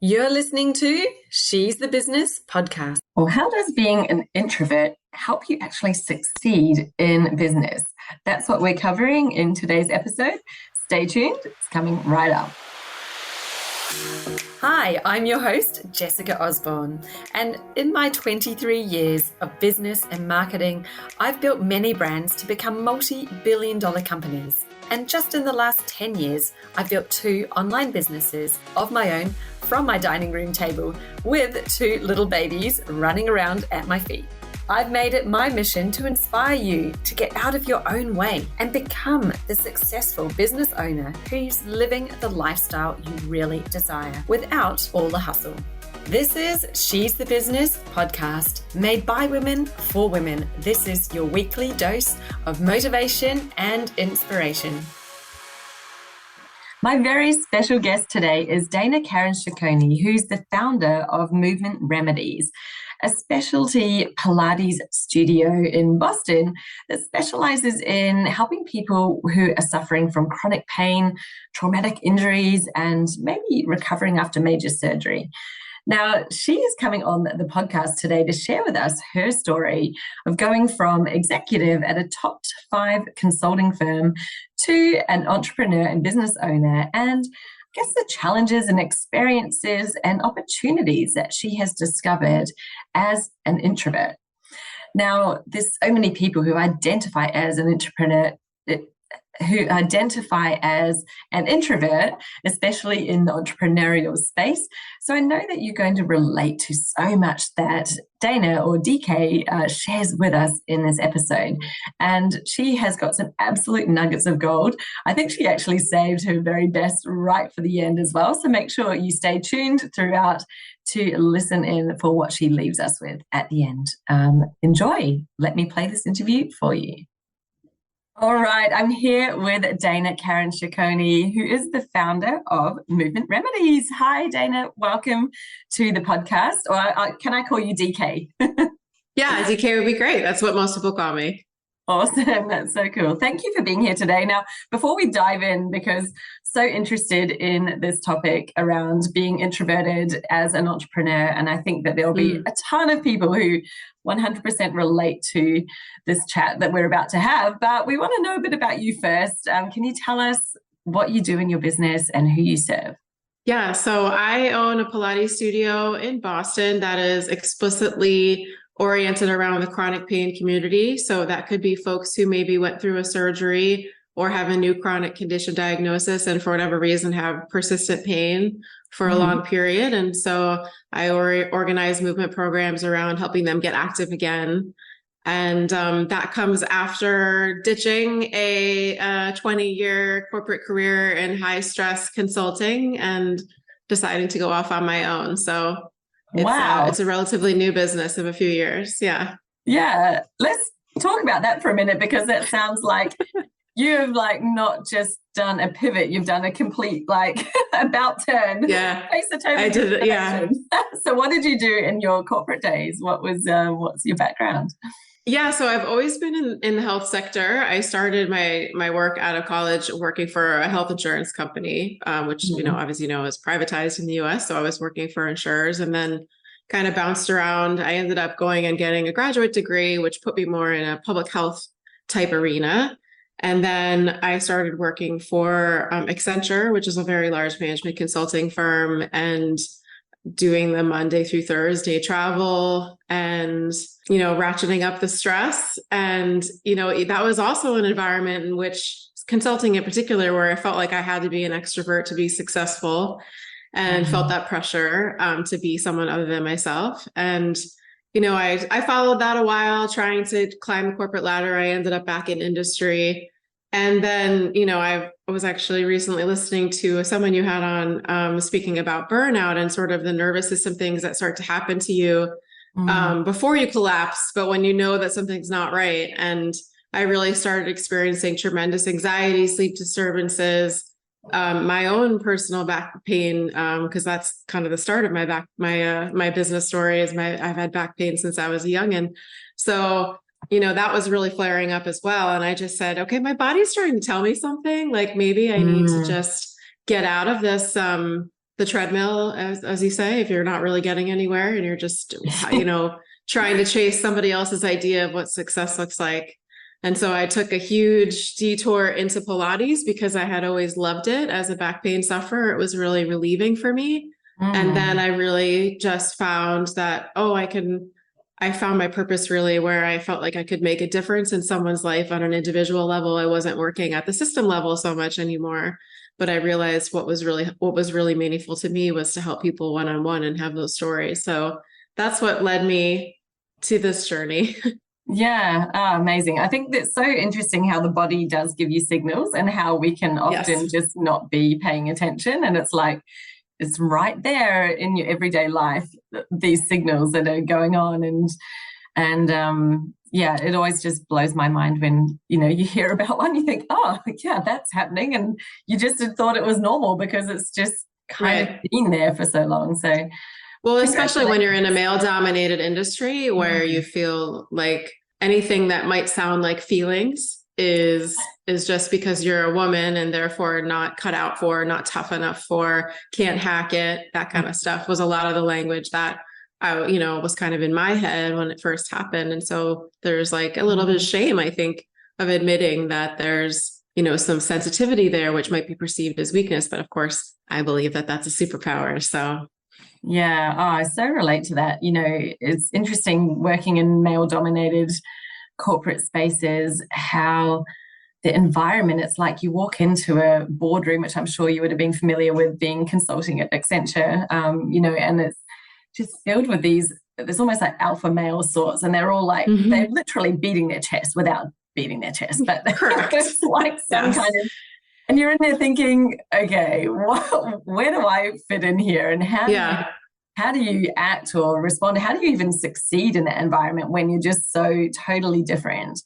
You're listening to She's the Business podcast. Well, how does being an introvert help you actually succeed in business? That's what we're covering in today's episode. Stay tuned, it's coming right up. Hi, I'm your host, Jessica Osborne, and in my 23 years of business and marketing, I've built many brands to become multi-billion-dollar companies. And just in the last 10 years, I've built 2 online businesses of my own from my dining room table with 2 little babies running around at my feet. I've made it my mission to inspire you to get out of your own way and become the successful business owner who's living the lifestyle you really desire without all the hustle. This is She's the Business podcast, made by women for women. This is your weekly dose of motivation and inspiration. My very special guest today is Dana Karen Ciccone, who's the founder of Movement Remedies, a specialty Pilates studio in Boston that specializes in helping people who are suffering from chronic pain, traumatic injuries, and maybe recovering after major surgery. Now, she is coming on the podcast today to share with us her story of going from executive at a top 5 consulting firm to an entrepreneur and business owner, and I guess the challenges and experiences and opportunities that she has discovered as an introvert. Now, there's so many people who identify as an entrepreneur, who identify as an introvert, especially in the entrepreneurial space. So I know that you're going to relate to so much that Dana, or DK, shares with us in this episode. And she has got some absolute nuggets of gold. I think she actually saved her very best right for the end as well. So make sure you stay tuned throughout to listen in for what she leaves us with at the end. Enjoy. Let me play this interview for you. All right, I'm here with Dana Karen Ciccone, who is the founder of Movement Remedies. Hi, Dana. Welcome to the podcast. Or can I call you DK? Yeah, DK would be great. That's what most people call me. Awesome. That's so cool. Thank you for being here today. Now, before we dive in, because so interested in this topic around being introverted as an entrepreneur, and I think that there'll be a ton of people who 100% relate to this chat that we're about to have, but we want to know a bit about you first. Can you tell us what you do in your business and who you serve? Yeah, so I own a Pilates studio in Boston that is explicitly oriented around the chronic pain community. So that could be folks who maybe went through a surgery or have a new chronic condition diagnosis and for whatever reason have persistent pain for a long period. And so I organize movement programs around helping them get active again. And that comes after ditching a 20-year corporate career in high stress consulting and deciding to go off on my own. So it's a relatively new business of a few years. Yeah. Yeah. Let's talk about that for a minute, because that sounds like you've not just done a pivot, you've done a complete about turn. Yeah. I did it. Yeah. So what did you do in your corporate days? What's your background? Yeah, so I've always been in the health sector. I started my work out of college working for a health insurance company, which, obviously, is privatized in the US. So I was working for insurers and then kind of bounced around. I ended up going and getting a graduate degree, which put me more in a public health type arena. And then I started working for Accenture, which is a very large management consulting firm, and doing the Monday through Thursday travel and, ratcheting up the stress. And, that was also an environment in which, consulting in particular, where I felt like I had to be an extrovert to be successful and felt that pressure to be someone other than myself. And, I followed that a while, trying to climb the corporate ladder. I ended up back in industry. And then, I was actually recently listening to someone you had on speaking about burnout and sort of the nervous system things that start to happen to you before you collapse, but when you know that something's not right. And I really started experiencing tremendous anxiety, sleep disturbances, my own personal back pain, because that's kind of the start of my business story. I've had back pain since I was a youngin'. So that was really flaring up as well. And I just said, okay, my body's trying to tell me something, like maybe I need to just get out of this the treadmill, as you say, if you're not really getting anywhere and you're just, you know, trying to chase somebody else's idea of what success looks like. And so I took a huge detour into Pilates because I had always loved it as a back pain sufferer. It was really relieving for me. And then I really just found that, I found my purpose really where I felt like I could make a difference in someone's life on an individual level. I wasn't working at the system level so much anymore, but I realized what was really meaningful to me was to help people one-on-one and have those stories. So that's what led me to this journey. Yeah, amazing. I think that's so interesting how the body does give you signals and how we can often just not be paying attention. And it's like, it's right there in your everyday life, these signals that are going on. And it always just blows my mind when, you know, you hear about one, you think, oh, yeah, that's happening. And you just had thought it was normal because it's just kind of been there for so long. So, well, especially when you're in a male-dominated industry where you feel like anything that might sound like feelings is just because you're a woman and therefore not cut out for, not tough enough for, can't hack it, that kind of stuff was a lot of the language that I, you know, was kind of in my head when it first happened. And so there's like a little bit of shame, I think, of admitting that there's, you know, some sensitivity there, which might be perceived as weakness. But of course, I believe that that's a superpower. So yeah, I so relate to that. You know, it's interesting working in male-dominated corporate spaces, how the environment, it's like you walk into a boardroom, which I'm sure you would have been familiar with being consulting at Accenture, you know, and it's just filled with there's almost like alpha male sorts, and they're all like, they're literally beating their chest without beating their chest, but it's like some kind of, and you're in there thinking, okay, where do I fit in here? And how do you act or respond? How do you even succeed in that environment when you're just so totally different?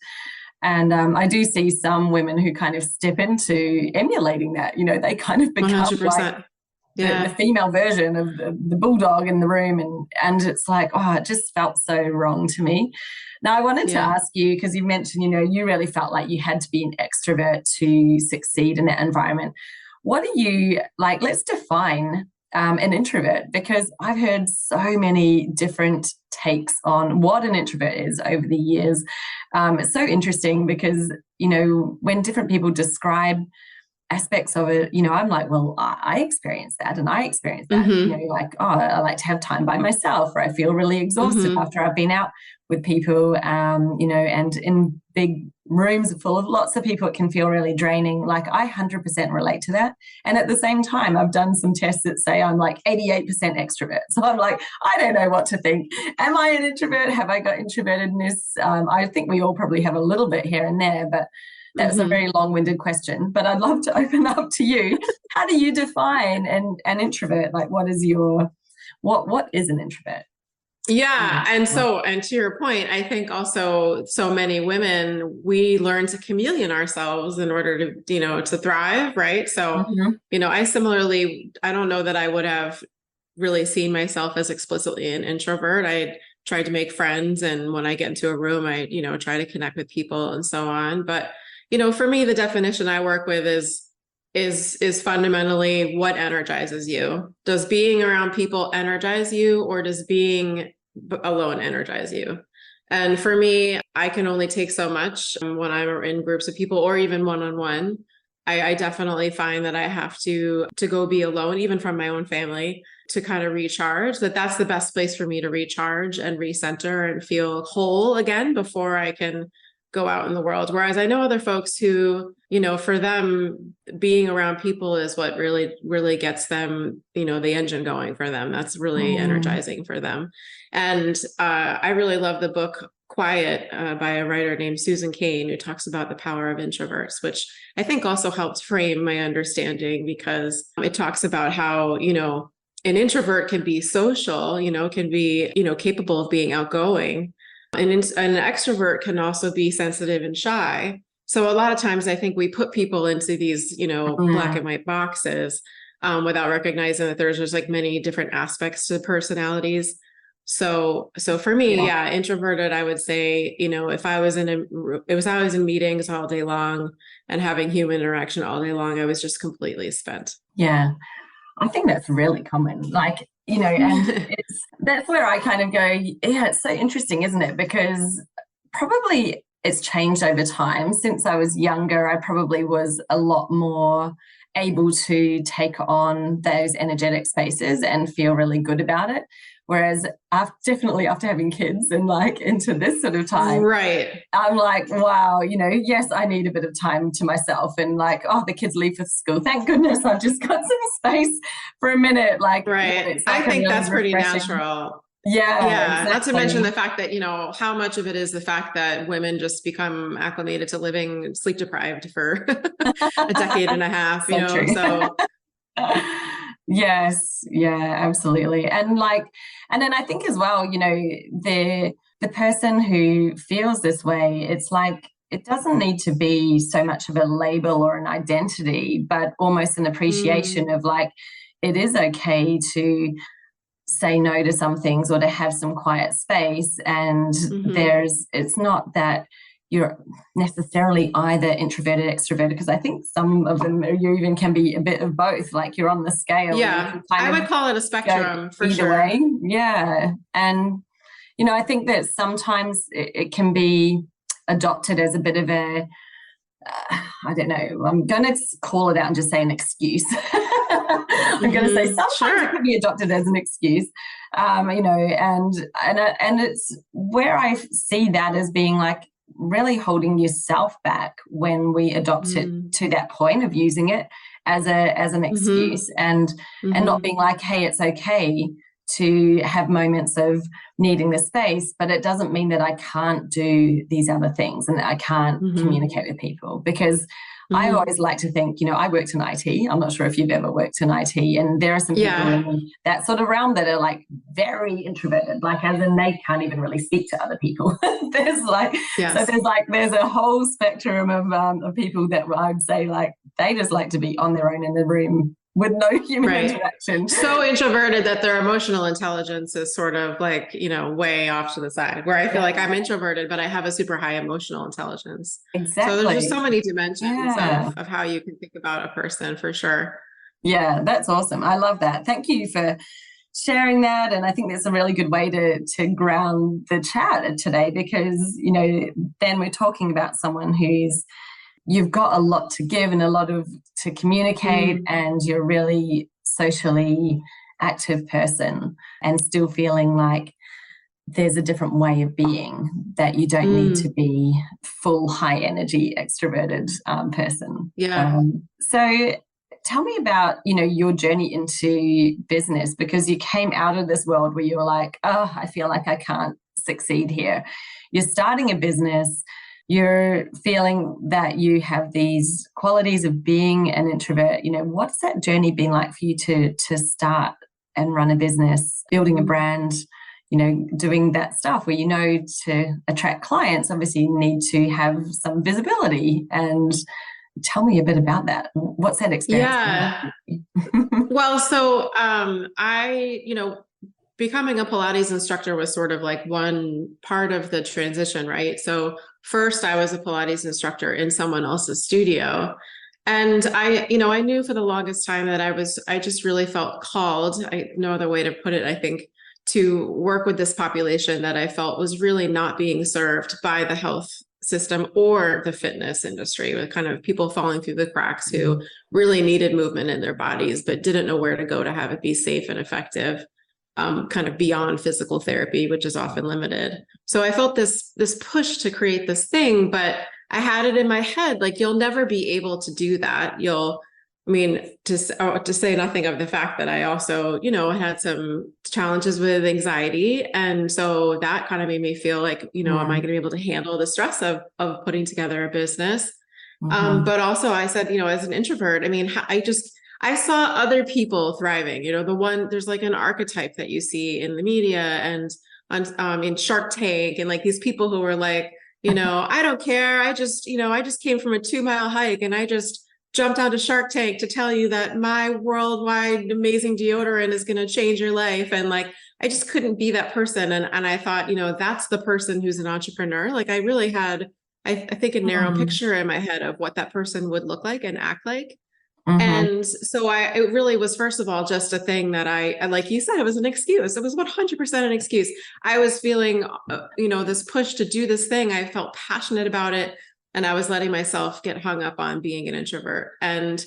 And I do see some women who kind of step into emulating that. You know, they kind of become 100%. Like the female version of the bulldog in the room. And it's like, oh, it just felt so wrong to me. Now, I wanted to ask you, because you mentioned, you know, you really felt like you had to be an extrovert to succeed in that environment. What do you, like, let's define an introvert, because I've heard so many different takes on what an introvert is over the years. It's so interesting because, you know, when different people describe aspects of it, you know, I'm like, well, I experienced that and I experienced that, you know, like, oh, I like to have time by myself, or I feel really exhausted after I've been out with people, you know, and in big rooms full of lots of people, it can feel really draining. Like, I 100% relate to that. And at the same time, I've done some tests that say I'm like 88% extrovert. So I'm like, I don't know what to think. Am I an introvert? Have I got introvertedness? I think we all probably have a little bit here and there, but that's a very long-winded question. But I'd love to open up to you. How do you define an introvert? Like, what is what is an introvert? Yeah. And to your point, I think also so many women, we learn to chameleon ourselves in order to, you know, to thrive. Right. So, you know, I don't know that I would have really seen myself as explicitly an introvert. I tried to make friends. And when I get into a room, I, you know, try to connect with people and so on. But, you know, for me, the definition I work with is fundamentally what energizes you. Does being around people energize you, or does being alone energize you? And for me, I can only take so much when I'm in groups of people or even one-on-one. I definitely find that I have to go be alone, even from my own family, to kind of recharge. That's the best place for me to recharge and recenter and feel whole again before I can go out in the world. Whereas I know other folks who, you know, for them, being around people is what really, really gets them, you know, the engine going for them. That's really energizing for them. And I really love the book Quiet by a writer named Susan Cain, who talks about the power of introverts, which I think also helped frame my understanding, because it talks about how, you know, an introvert can be social, you know, can be, you know, capable of being outgoing. And an extrovert can also be sensitive and shy. So a lot of times I think we put people into these, you know, black and white boxes without recognizing that there's just like many different aspects to personalities. So for me, introverted, I would say, you know, if I was in meetings all day long and having human interaction all day long, I was just completely spent. Yeah. I think that's really common. Like, you know, and that's where I kind of go, yeah, it's so interesting, isn't it? Because probably it's changed over time. Since I was younger, I probably was a lot more able to take on those energetic spaces and feel really good about it. Whereas definitely after having kids and like into this sort of time, right, I'm like, wow, you know, yes, I need a bit of time to myself, and like, oh, the kids leave for school. Thank goodness I've just got some space for a minute. Like, right. it's like I think really that's pretty refreshing. natural. Yeah, Not to exactly. mention the fact that, you know, how much of it is the fact that women just become acclimated to living sleep deprived for a decade and a half, you So know, true. so. Yes, yeah, absolutely. And like, and then I think as well, you know, the person who feels this way, it's like it doesn't need to be so much of a label or an identity, but almost an appreciation of like, it is okay to say no to some things or to have some quiet space. And it's not that you're necessarily either introverted, extroverted, because I think some of them, you even can be a bit of both, like you're on the scale. Yeah, I would call it a spectrum for either sure. way. Yeah. And, you know, I think that sometimes it can be adopted as a bit of a, I don't know, I'm going to call it out and just say an excuse. I'm going to say sometimes it can be adopted as an excuse, you know, and it's where I see that as being like really holding yourself back when we adopt it to that point of using it as an excuse and not being like, hey, it's okay to have moments of needing the space, but it doesn't mean that I can't do these other things and that I can't communicate with people, because I always like to think, you know, I worked in IT. I'm not sure if you've ever worked in IT, and there are some people in that sort of realm that are like very introverted, like as in they can't even really speak to other people. There's a whole spectrum of people that I'd say like they just like to be on their own in the room with no human interaction. So introverted that their emotional intelligence is sort of like, you know, way off to the side, where I feel like I'm introverted, but I have a super high emotional intelligence. Exactly. So there's just so many dimensions of how you can think about a person for sure. Yeah, that's awesome. I love that. Thank you for sharing that. And I think that's a really good way to ground the chat today, because, you know, then we're talking about someone you've got a lot to give and a lot to communicate, and you're really socially active person and still feeling like there's a different way of being, that you don't need to be full high energy extroverted person. So tell me about, you know, your journey into business, because you came out of this world where you were like, oh, I feel like I can't succeed here. You're starting a business. You're feeling that you have these qualities of being an introvert. You know, what's that journey been like for you to start and run a business, building a brand, you know, doing that stuff where, you know, to attract clients, obviously you need to have some visibility. And tell me a bit about that. What's that experience? Yeah. Well, so you know, becoming a Pilates instructor was sort of like one part of the transition, right? So first I was a Pilates instructor in someone else's studio. And I knew for the longest time that I just really felt called, no other way to put it, I think, to work with this population that I felt was really not being served by the health system or the fitness industry, with kind of people falling through the cracks who really needed movement in their bodies, but didn't know where to go to have it be safe and effective. Kind of beyond physical therapy, which is often limited. So I felt this push to create this thing, but I had it in my head, like, you'll never be able to do that. To say nothing of the fact that I also, you know, had some challenges with anxiety. And so that kind of made me feel like, you know, am I going to be able to handle the stress of putting together a business? But also I said, you know, as an introvert, I mean, I saw other people thriving, you know, there's like an archetype that you see in the media and in Shark Tank, and like these people who were like, you know, I don't care. I just came from a 2-mile hike and I just jumped onto Shark Tank to tell you that my worldwide amazing deodorant is going to change your life. And like, I just couldn't be that person. And I thought, you know, that's the person who's an entrepreneur. Like I really had, I think, a narrow picture in my head of what that person would look like and act like. And so it really was, first of all, just a thing that and like you said, it was an excuse. It was 100% an excuse. I was feeling, this push to do this thing. I felt passionate about it. And I was letting myself get hung up on being an introvert. And,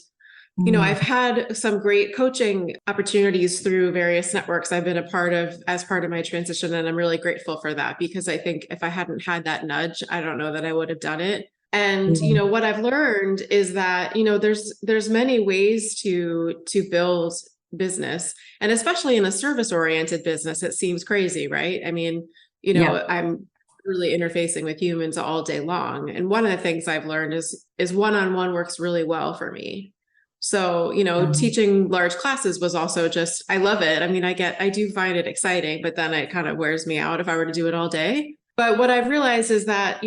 I've had some great coaching opportunities through various networks I've been a part of as part of my transition. And I'm really grateful for that, because I think if I hadn't had that nudge, I don't know that I would have done it. And, what I've learned is that, there's many ways to build business, and especially in a service oriented business, it seems crazy, right? I mean, I'm really interfacing with humans all day long. And one of the things I've learned is one-on-one works really well for me. So, teaching large classes was also just, I love it. I mean, I do find it exciting, but then it kind of wears me out if I were to do it all day. But what I've realized is that,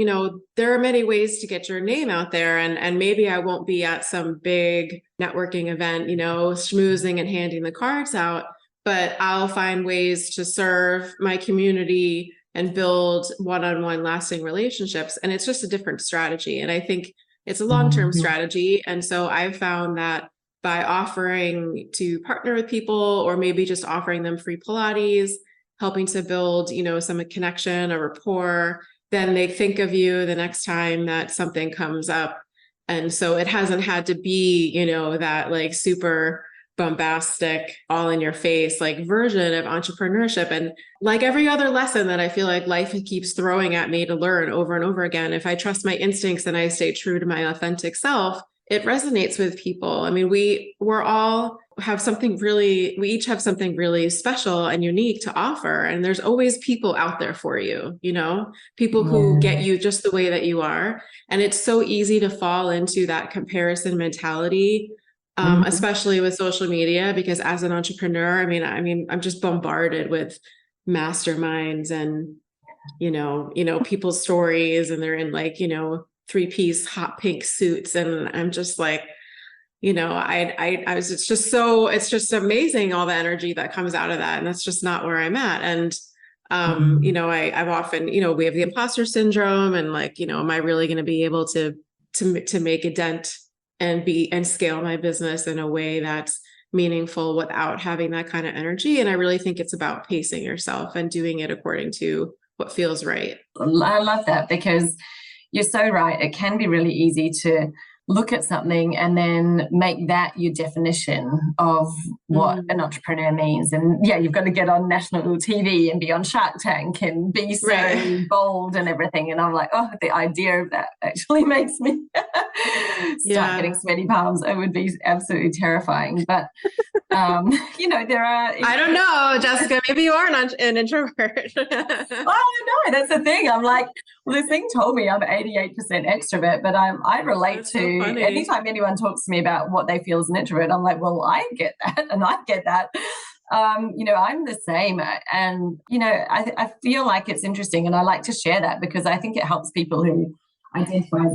there are many ways to get your name out there. And maybe I won't be at some big networking event, schmoozing and handing the cards out, but I'll find ways to serve my community and build one-on-one lasting relationships. And it's just a different strategy. And I think it's a long-term strategy. And so I've found that by offering to partner with people, or maybe just offering them free Pilates, helping to build, some connection or rapport, then they think of you the next time that something comes up. And so it hasn't had to be, that like super bombastic, all in your face, like version of entrepreneurship. And like every other lesson that I feel like life keeps throwing at me to learn over and over again, if I trust my instincts and I stay true to my authentic self, it resonates with people. I mean, we each have something really special and unique to offer. And there's always people out there for you, people who get you just the way that you are. And it's so easy to fall into that comparison mentality, especially with social media, because as an entrepreneur, I mean, I'm just bombarded with masterminds and, people's stories, and they're in like, 3-piece hot pink suits. And I'm just like, it's just amazing, all the energy that comes out of that. And that's just not where I'm at. And, I've often, we have the imposter syndrome, and like, am I really going to be able to make a dent and scale my business in a way that's meaningful without having that kind of energy? And I really think it's about pacing yourself and doing it according to what feels right. I love that, because you're so right. It can be really easy to look at something and then make that your definition of what an entrepreneur means. And yeah, you've got to get on national TV and be on Shark Tank and be so bold and everything. And I'm like, oh, the idea of that actually makes me start getting sweaty palms. It would be absolutely terrifying. But, there are... I don't know, Jessica, maybe you are an introvert. Oh, no, that's the thing. I'm like, well, this thing told me I'm 88% extrovert, but I relate to anytime anyone talks to me about what they feel as an introvert, I'm like, well, I get that, and I get that. I'm the same. And, I feel like it's interesting, and I like to share that because I think it helps people who identify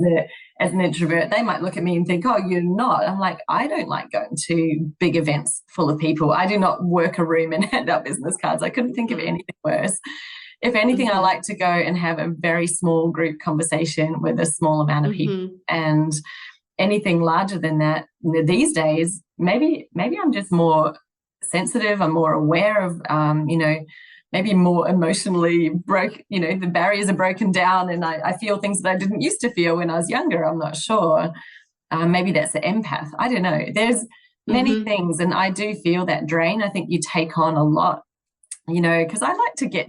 as an introvert. They might look at me and think, oh, you're not. I'm like, I don't like going to big events full of people. I do not work a room and hand out business cards. I couldn't think of anything worse. If anything, I like to go and have a very small group conversation with a small amount of people. And anything larger than that these days, maybe I'm just more sensitive. I'm more aware of, maybe more emotionally the barriers are broken down, and I feel things that I didn't used to feel when I was younger. I'm not sure. Maybe that's an empath. I don't know. There's many things, and I do feel that drain. I think you take on a lot, because I like to get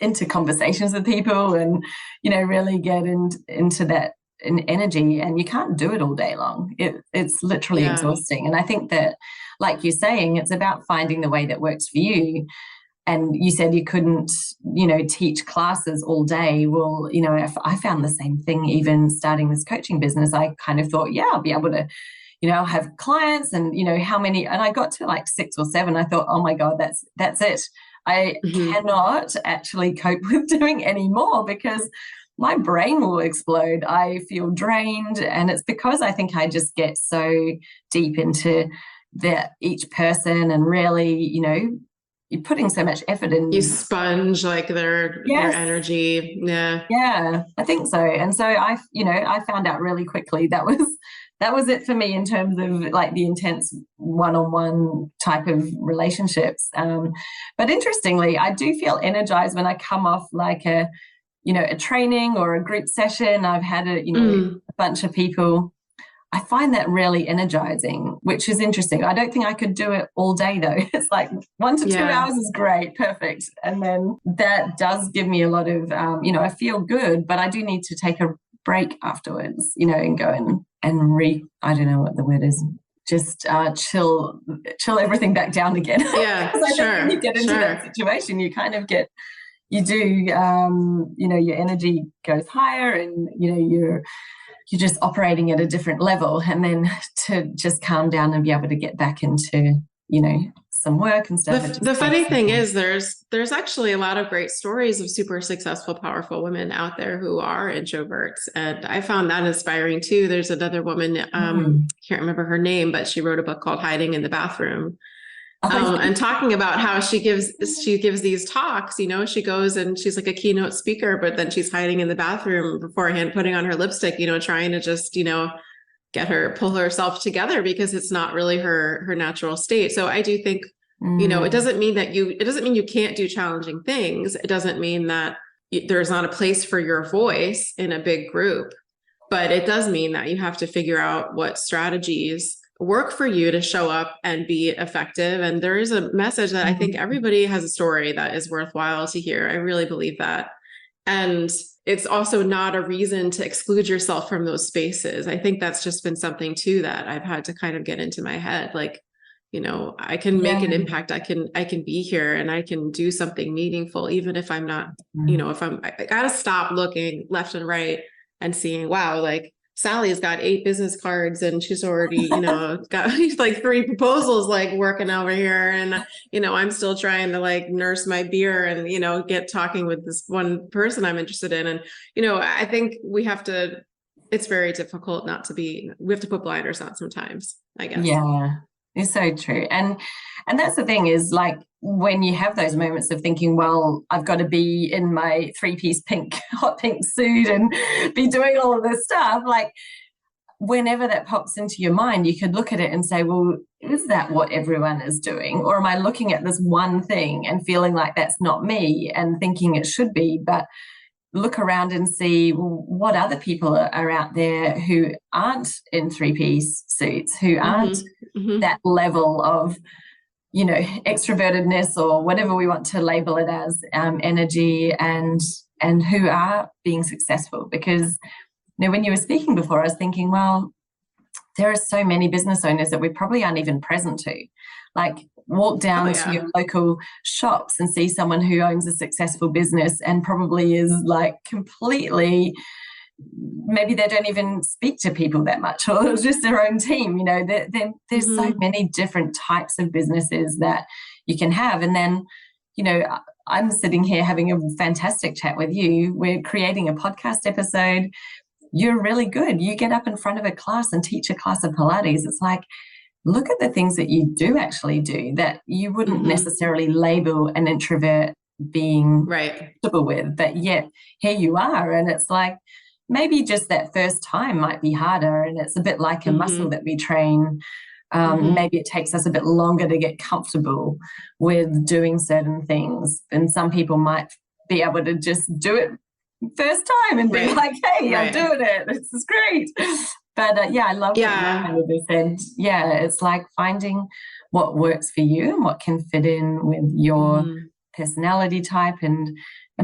into conversations with people and, really get into that energy, and you can't do it all day long. It's literally exhausting. And I think that, like you're saying, it's about finding the way that works for you. And you said you couldn't, teach classes all day. Well, if I found the same thing, even starting this coaching business, I kind of thought, I'll be able to, I'll have clients and, how many, and I got to like 6 or 7. I thought, oh my God, that's it. I cannot actually cope with doing any more because my brain will explode. I feel drained. And it's because I think I just get so deep into each person and really, you're putting so much effort in. You sponge like their energy. Yeah. Yeah, I think so. And so I found out really quickly that was it for me in terms of like the intense one-on-one type of relationships. But interestingly, I do feel energized when I come off like a training or a group session. I've had a bunch of people. I find that really energizing, which is interesting. I don't think I could do it all day though. It's like 1 to 2 hours is great, perfect. And then that does give me a lot of, I feel good, but I do need to take a break afterwards, and go and I don't know what the word is, just chill everything back down again. Yeah, sure. When you get into that situation, you kind of get, your energy goes higher, and you're just operating at a different level, and then to just calm down and be able to get back into, some work and stuff. The funny thing is there's actually a lot of great stories of super successful, powerful women out there who are introverts. And I found that inspiring too. There's another woman, can't remember her name, but she wrote a book called Hiding in the Bathroom. And talking about how she gives these talks, she goes and she's like a keynote speaker, but then she's hiding in the bathroom beforehand, putting on her lipstick, trying to just, pull herself together, because it's not really her natural state. So I do think, it doesn't mean you can't do challenging things. It doesn't mean that there's not a place for your voice in a big group, but it does mean that you have to figure out what strategies work for you to show up and be effective. And there is a message that I think everybody has a story that is worthwhile to hear. I really believe that. And it's also not a reason to exclude yourself from those spaces. I think that's just been something too that I've had to kind of get into my head. Like, I can make an impact. I can be here and I can do something meaningful, even if I'm not, I gotta stop looking left and right and seeing, wow, like Sally's got 8 business cards and she's already, got like 3 proposals, like working over here. And, I'm still trying to like nurse my beer and, get talking with this one person I'm interested in. And, I think it's very difficult we have to put blinders on sometimes, I guess. Yeah, it's so true. And that's the thing is, like, when you have those moments of thinking, well, I've got to be in my 3-piece hot pink suit and be doing all of this stuff, like whenever that pops into your mind, you could look at it and say, well, is that what everyone is doing? Or am I looking at this one thing and feeling like that's not me and thinking it should be? But look around and see, well, what other people are out there who aren't in 3-piece suits, who aren't that level of, extrovertedness or whatever we want to label it as, energy, and who are being successful. Because, when you were speaking before, I was thinking, well, there are so many business owners that we probably aren't even present to. Like, walk down to your local shops and see someone who owns a successful business and probably is like completely, maybe they don't even speak to people that much, or it's just their own team. There's so many different types of businesses that you can have. And then, I'm sitting here having a fantastic chat with you. We're creating a podcast episode. You're really good. You get up in front of a class and teach a class of Pilates. It's like, look at the things that you do actually do that you wouldn't necessarily label an introvert being comfortable with, but yet here you are. And it's like, maybe just that first time might be harder, and it's a bit like a muscle that we train. Maybe it takes us a bit longer to get comfortable with doing certain things, and some people might be able to just do it first time and be like, hey, I'm doing it, this is great. But I love what you said. Yeah, it's like finding what works for you and what can fit in with your personality type, and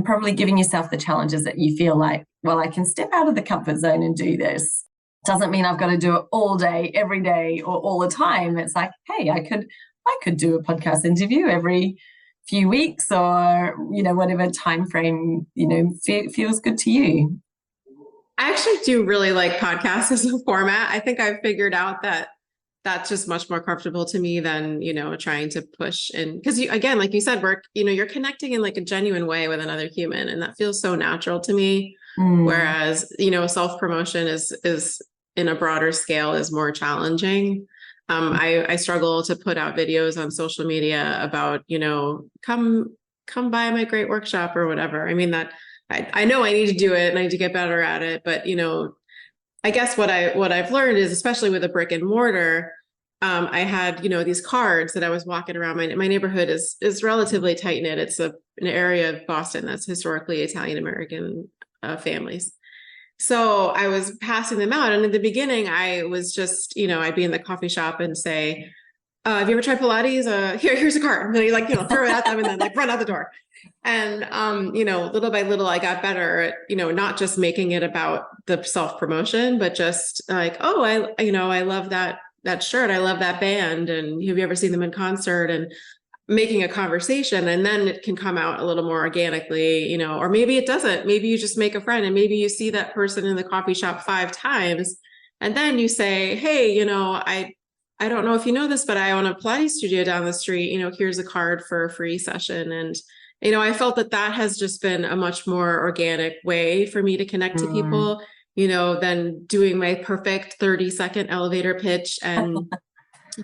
probably giving yourself the challenges that you feel like, well, I can step out of the comfort zone and do this. Doesn't mean I've got to do it all day, every day, or all the time. It's like, hey, I could do a podcast interview every few weeks, or whatever time frame feels good to you. I actually do really like podcasts as a format. I think I've figured out that that's just much more comfortable to me than, trying to push in. Because again, like you said, you're connecting in like a genuine way with another human, and that feels so natural to me. Whereas, self-promotion is in a broader scale is more challenging. I struggle to put out videos on social media about, come by my great workshop or whatever. I mean, that I know I need to do it and I need to get better at it, but I guess what I've learned is, especially with a brick and mortar, I had, these cards that I was walking around. My neighborhood is relatively tight knit. It's an area of Boston that's historically Italian American families. So I was passing them out. And in the beginning, I was just, I'd be in the coffee shop and say, have you ever tried Pilates? Here's a card. And then you throw it at them and then run out the door. And, little by little, I got better at, not just making it about the self-promotion, but just oh, I love that shirt. I love that band. And have you ever seen them in concert? And making a conversation, and then it can come out a little more organically, or maybe it doesn't. Maybe you just make a friend and maybe you see that person in the coffee shop 5 times. And then you say, hey, I don't know if you know this, but I own a Pilates studio down the street. Here's a card for a free session. And, I felt that has just been a much more organic way for me to connect to people, than doing my perfect 30-second elevator pitch and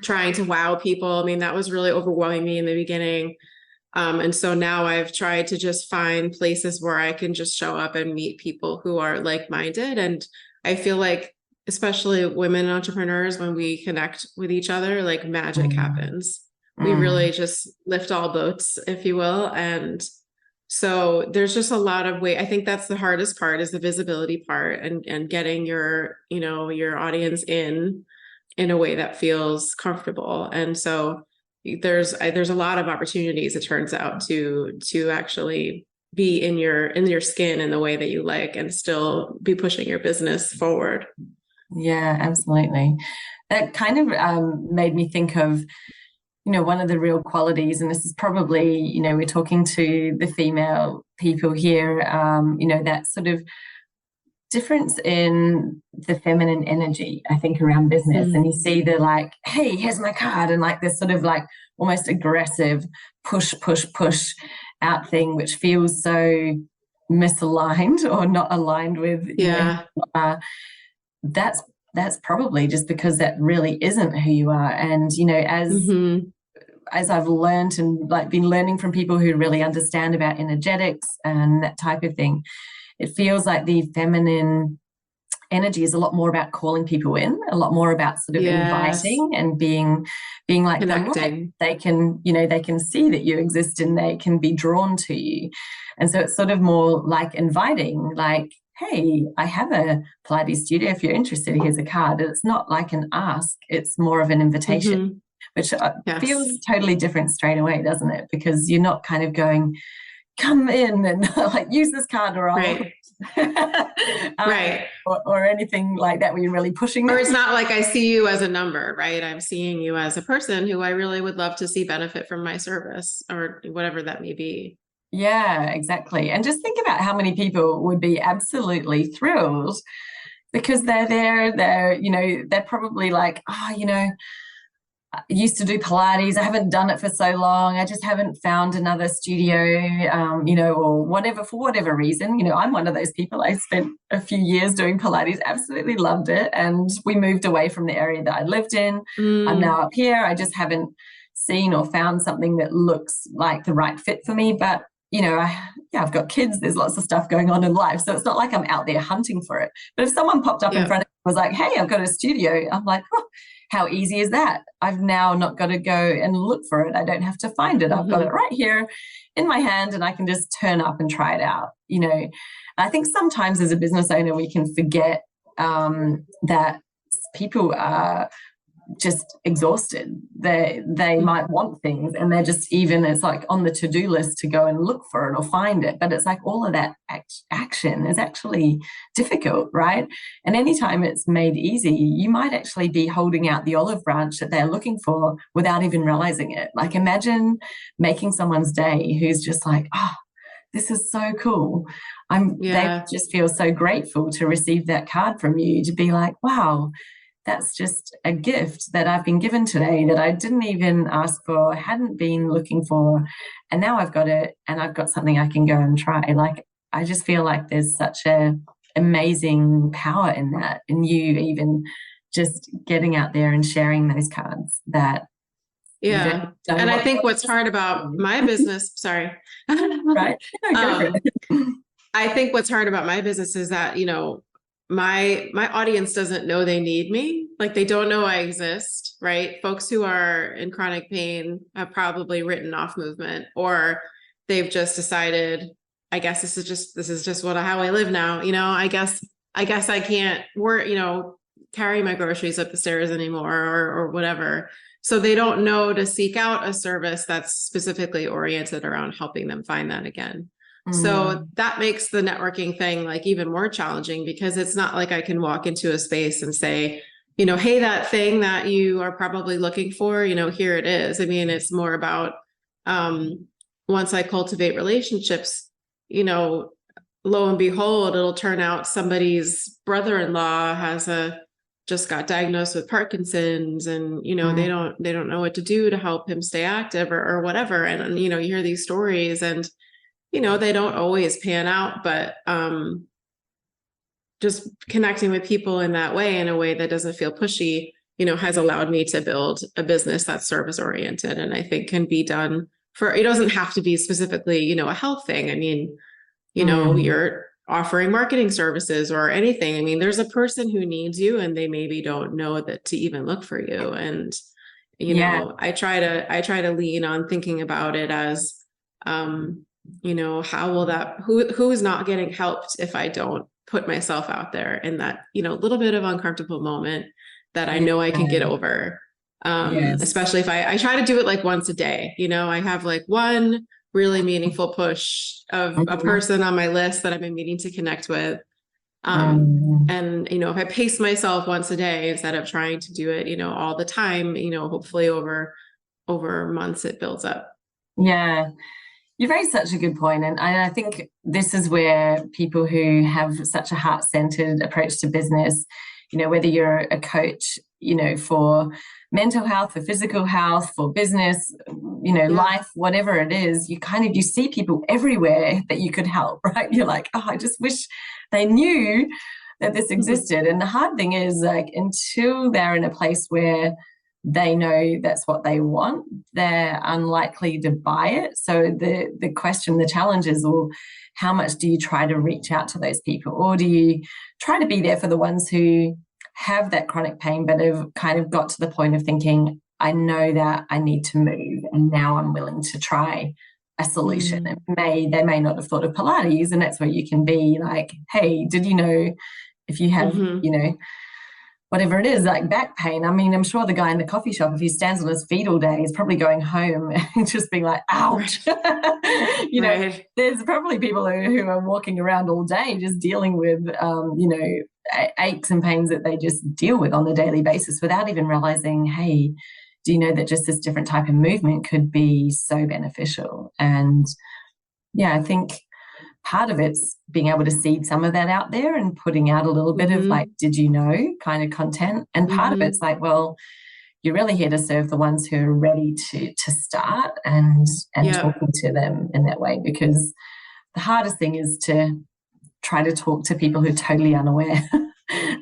trying to wow people. I mean, that was really overwhelming me in the beginning. And so now I've tried to just find places where I can just show up and meet people who are like-minded. And I feel like, especially women entrepreneurs, when we connect with each other, magic happens. We really just lift all boats, if you will. And so there's just a lot of I think that's the hardest part, is the visibility part, and getting your audience in a way that feels comfortable. And so there's a lot of opportunities, it turns out, to actually be in your skin in the way that you like and still be pushing your business forward. Yeah, absolutely. That kind of made me think of, one of the real qualities, and this is probably, we're talking to the female people here, that sort of difference in the feminine energy, I think, around business. And you see the hey, here's my card, and this sort of almost aggressive push out thing, which feels so misaligned or not aligned with, that's probably just because that really isn't who you are. And, as I've learned and been learning from people who really understand about energetics and that type of thing, it feels like the feminine energy is a lot more about calling people in, a lot more about sort of inviting and being like connecting. They can, they can see that you exist and they can be drawn to you. And so it's sort of more like inviting, hey, I have a Pilates studio. If you're interested, here's a card. And it's not like an ask, it's more of an invitation, which feels totally different straight away, doesn't it? Because you're not kind of going, come in and use this card, or right. or anything like that where you're really pushing. Or it's not like I see you as a number, right? I'm seeing you as a person who I really would love to see benefit from my service, or whatever that may be. Yeah, exactly. And just think about how many people would be absolutely thrilled because they're there, they're probably I used to do Pilates. I haven't done it for so long. I just haven't found another studio, or whatever, for whatever reason. I'm one of those people. I spent a few years doing Pilates, absolutely loved it. And we moved away from the area that I lived in. I'm now up here. I just haven't seen or found something that looks like the right fit for me. But, I've got kids. There's lots of stuff going on in life. So it's not like I'm out there hunting for it. But if someone popped up in front of me and was like, hey, I've got a studio, I'm like, oh, how easy is that? I've now not got to go and look for it. I don't have to find it. I've got it right here in my hand and I can just turn up and try it out. I think sometimes as a business owner, we can forget that people are just exhausted. They might want things and they're just it's on the to-do list to go and look for it or find it. But it's all of that action is actually difficult, right? And anytime it's made easy, you might actually be holding out the olive branch that they're looking for without even realizing it. Imagine making someone's day who's just oh, this is so cool. They just feel so grateful to receive that card from you, to be like, wow, that's just a gift that I've been given today that I didn't even ask for, hadn't been looking for. And now I've got it and I've got something I can go and try. I just feel like there's such a amazing power in that, in you even just getting out there and sharing those cards that. Yeah. And I think what's hard about my business, sorry. Right. No, go for it. I think what's hard about my business is that, my audience doesn't know they need me. Like, they don't know I exist, right? Folks who are in chronic pain have probably written off movement, or they've just decided, I guess this is just how I live now. I guess I can't carry my groceries up the stairs anymore, or whatever. So they don't know to seek out a service that's specifically oriented around helping them find that again. So that makes the networking thing like even more challenging, because it's not like I can walk into a space and say, hey, that thing that you are probably looking for, here it is. I mean, it's more about, once I cultivate relationships, lo and behold, it'll turn out somebody's brother-in-law just got diagnosed with Parkinson's, and, they don't know what to do to help him stay active or whatever. And, you hear these stories, and, they don't always pan out, but, just connecting with people in that way, in a way that doesn't feel pushy, has allowed me to build a business that's service oriented. And I think can be done it doesn't have to be specifically, a health thing. I mean, you're offering marketing services or anything. I mean, there's a person who needs you, and they maybe don't know that to even look for you. And, I try to lean on thinking about it as, how will who is not getting helped if I don't put myself out there in that, little bit of uncomfortable moment that I know I can get over. Especially if I try to do it like once a day. I have like one really meaningful push of a person on my list that I've been meaning to connect with. And, if I pace myself once a day instead of trying to do it, all the time, hopefully over months it builds up. Yeah. You've raised such a good point. And I think this is where people who have such a heart-centered approach to business, whether you're a coach, for mental health, for physical health, for business, life, whatever it is, you see people everywhere that you could help, right? You're like, oh, I just wish they knew that this existed. And the hard thing is, like, until they're in a place where they know that's what they want, they're unlikely to buy it. So the challenge is, well, how much do you try to reach out to those people? Or do you try to be there for the ones who have that chronic pain, but have kind of got to the point of thinking, I know that I need to move, and now I'm willing to try a solution. They may not have thought of Pilates, and that's where you can be like, hey, did you know if you have, whatever it is, like back pain? I mean, I'm sure the guy in the coffee shop, if he stands on his feet all day, is probably going home and just being like, ouch. There's probably people who are walking around all day just dealing with, aches and pains that they just deal with on a daily basis without even realizing, hey, do you know that just this different type of movement could be so beneficial? And I think part of it's being able to seed some of that out there and putting out a little bit of like, did you know kind of content. And part of it's like, well, you're really here to serve the ones who are ready to start and talking to them in that way, because the hardest thing is to try to talk to people who are totally unaware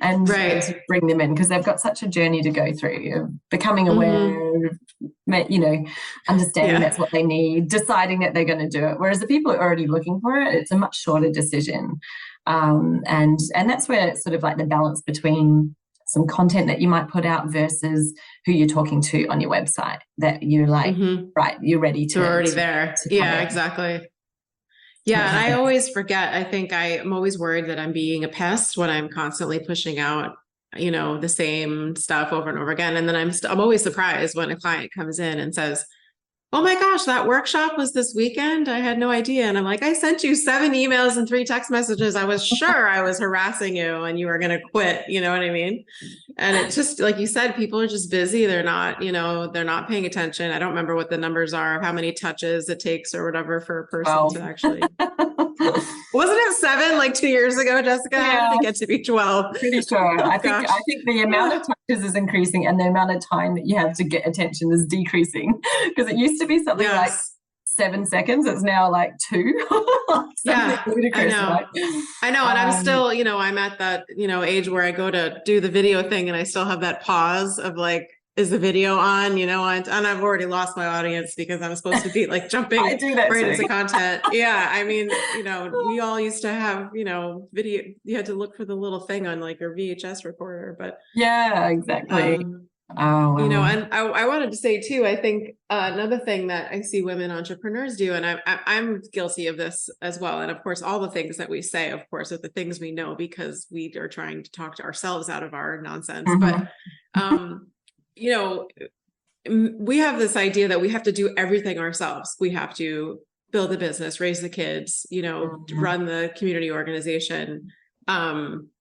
and to bring them in, because they've got such a journey to go through of becoming aware, understanding that's what they need, deciding that they're going to do it. Whereas the people who are already looking for it, it's a much shorter decision. And that's where it's sort of like the balance between some content that you might put out versus who you're talking to on your website, that you're like, right, you're ready to. They're already there. Yeah, exactly. Yeah. And I always forget. I think I'm always worried that I'm being a pest when I'm constantly pushing out, the same stuff over and over again. And then I'm always surprised when a client comes in and says, oh my gosh, that workshop was this weekend. I had no idea. And I'm like, I sent you 7 emails and 3 text messages. I was sure I was harassing you and you were going to quit. You know what I mean? And it's just, like you said, people are just busy. They're not, they're not paying attention. I don't remember what the numbers are of how many touches it takes or whatever for a person to actually. Wasn't it 7 like 2 years ago, Jessica? Yeah. I think it to be 12. Pretty sure. I think the amount of touches is increasing and the amount of time that you have to get attention is decreasing, because it used to be something like 7 seconds, it's now like 2. Yeah, ludicrous, I know. right? I know. And I'm still, I'm at that, age where I go to do the video thing and I still have that pause of like, is the video on, and I've already lost my audience because I'm supposed to be like jumping I do that right too. into content. Yeah. I mean, we all used to have, video, you had to look for the little thing on like your VHS recorder, but yeah, exactly. Oh, wow. And I wanted to say too, I think another thing that I see women entrepreneurs do, and I'm guilty of this as well. And of course, all the things that we say, of course, are the things we know because we are trying to talk to ourselves out of our nonsense. But, we have this idea that we have to do everything ourselves. We have to build the business, raise the kids, run the community organization,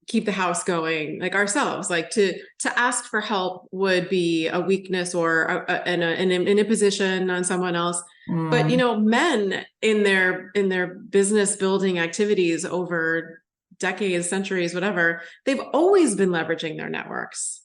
keep the house going like ourselves. Like to ask for help would be a weakness or an imposition on someone else. But men in their business building activities over decades, centuries, whatever, they've always been leveraging their networks.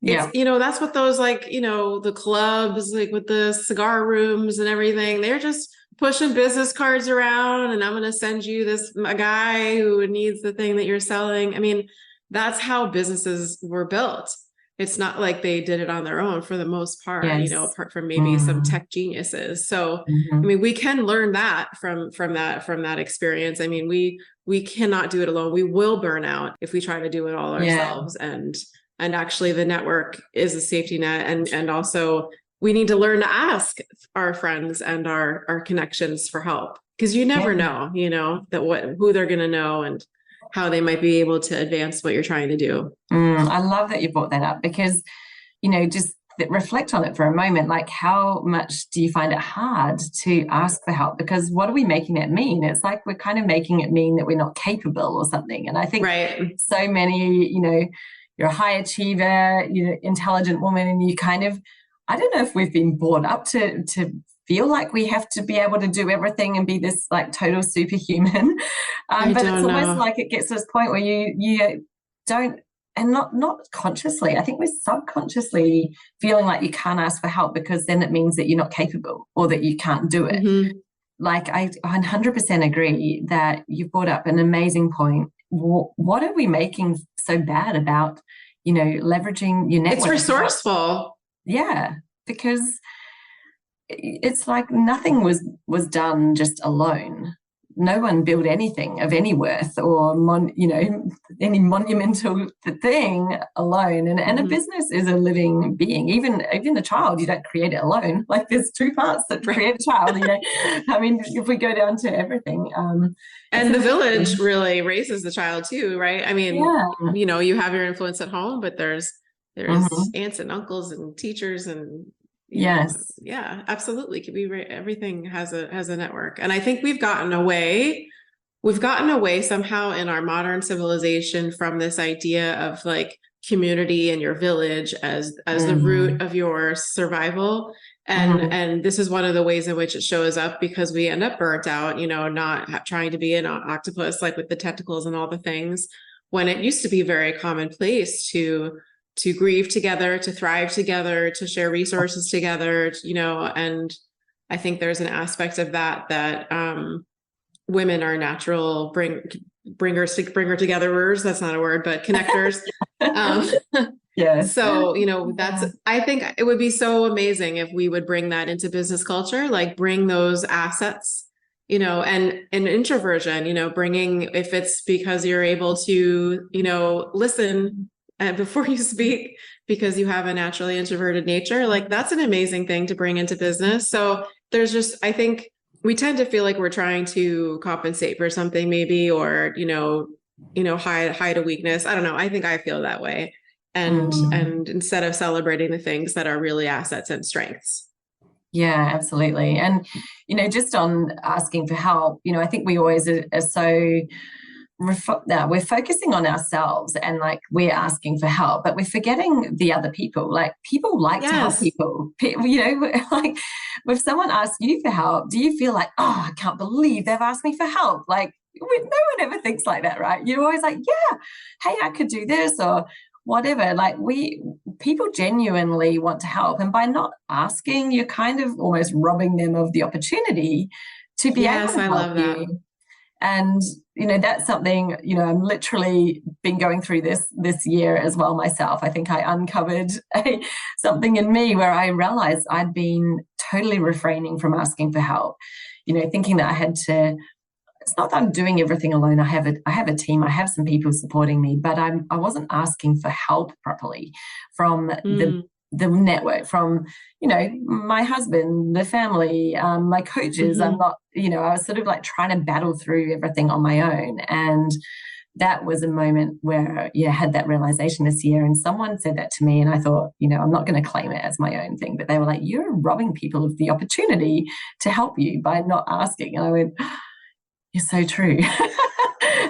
It's, that's what those like, the clubs, like with the cigar rooms and everything, they're just pushing business cards around and I'm going to send you a guy who needs the thing that you're selling. I mean, that's how businesses were built. It's not like they did it on their own for the most part, apart from maybe some tech geniuses. So, I mean, we can learn that from that experience. I mean, we cannot do it alone. We will burn out if we try to do it all ourselves. And actually the network is a safety net. And also we need to learn to ask our friends and our connections for help, because you never know, who they're going to know and how they might be able to advance what you're trying to do. I love that you brought that up because, just reflect on it for a moment. Like, how much do you find it hard to ask for help? Because what are we making it mean? It's like we're kind of making it mean that we're not capable or something. And I think so many, you're a high achiever, intelligent woman, and you kind of, I don't know if we've been brought up to feel like we have to be able to do everything and be this like total superhuman. But it's almost like it gets to this point where you don't, and not consciously, I think we're subconsciously feeling like you can't ask for help because then it means that you're not capable or that you can't do it. Like I 100% agree that you brought up an amazing point. What are we making so bad about, leveraging your network? It's resourceful. Yeah, because it's like nothing was done just alone. No one built anything of any worth or any monumental thing alone. And a business is a living being. Even a child, you don't create it alone. Like there's two parts that create a child. I mean, if we go down to everything, and the village really raises the child too, right? I mean, you have your influence at home, but there's aunts and uncles and teachers and yeah, absolutely. Everything has a network. And I think we've gotten away somehow in our modern civilization from this idea of like community and your village as the root of your survival. And this is one of the ways in which it shows up because we end up burnt out, not trying to be an octopus, like with the tentacles and all the things, when it used to be very commonplace to grieve together, to thrive together, to share resources together, and I think there's an aspect of that women are natural bringer togetherers. That's not a word, but connectors. So, I think it would be so amazing if we would bring that into business culture, like bring those assets, and introversion, bringing, if it's because you're able to, listen before you speak because you have a naturally introverted nature, like that's an amazing thing to bring into business. So there's just, I think we tend to feel like we're trying to compensate for something maybe, or, hide a weakness. I don't know. I think I feel that way. And instead of celebrating the things that are really assets and strengths. Yeah, absolutely. And, just on asking for help, I think we always are so we're focusing on ourselves and like we're asking for help, but we're forgetting the other people. Like people like to help people, like if someone asks you for help, do you feel like, oh, I can't believe they've asked me for help? Like no one ever thinks like that, right? You're always like, yeah, hey, I could do this, or whatever. Like people genuinely want to help. And by not asking, you're kind of almost robbing them of the opportunity to be able to I help love that. you. And, that's something, I'm literally been going through this year as well myself. I think I uncovered something in me where I realized I'd been totally refraining from asking for help, thinking that I had to. It's not that I'm doing everything alone. I have a team. I have some people supporting me, but I wasn't asking for help properly from the network, from my husband, the family, my coaches. I'm not, I was sort of like trying to battle through everything on my own. And that was a moment where I had that realization this year. And someone said that to me, and I thought, I'm not going to claim it as my own thing, but they were like, "You're robbing people of the opportunity to help you by not asking." And I went, "You're so true."